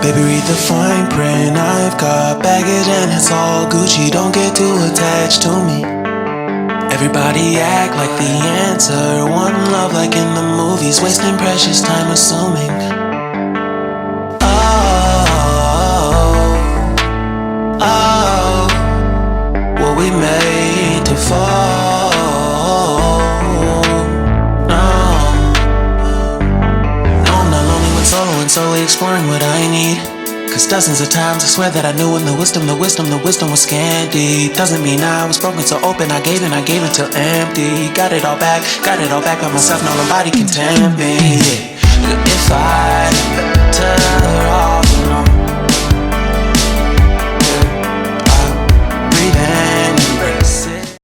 Baby, read the fine print. I've got baggage and it's all Gucci. Don't get too attached to me. Everybody act like the answer. One love like in the movies. Wasting precious time assuming. Were we made to fall? Solo and solely exploring what I need. Cause dozens of times I swear that I knew when the wisdom was scanty. Doesn't mean I was broken so open, I gave until empty. Got it all back by myself, no nobody can tempt me. If I better off